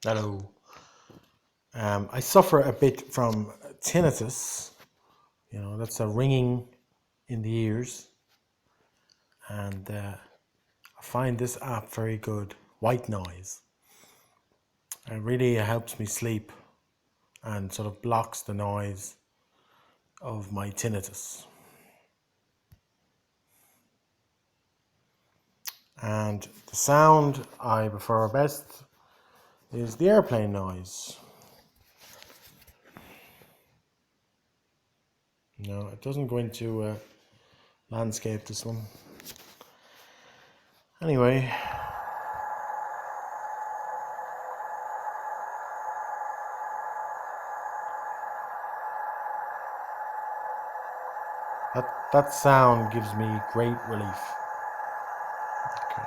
Hello. I suffer a bit from tinnitus. That's a ringing in the ears, and I find this app very good. White noise. It really helps me sleep and sort of blocks the noise of my tinnitus. And the sound I prefer best is the airplane noise. No, it doesn't go into landscape, this one. Anyway, that sound gives me great relief. Okay.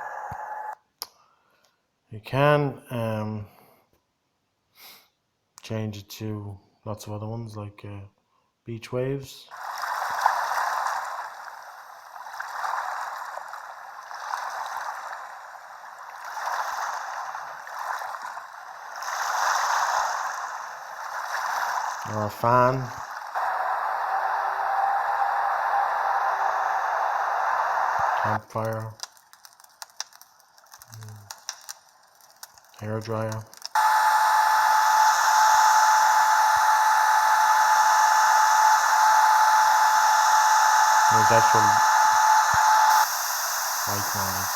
You can change it to lots of other ones like beach waves. Or a fan. Campfire. Hair dryer. There's actual white noise.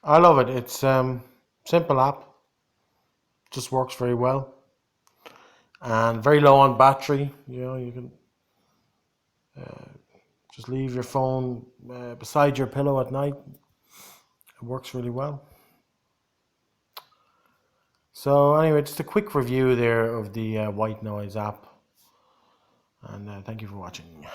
I love it. It's simple app. Just works very well. And very low on battery. You can just leave your phone beside your pillow at night. It works really well. So anyway, just a quick review there of the white noise app. And thank you for watching.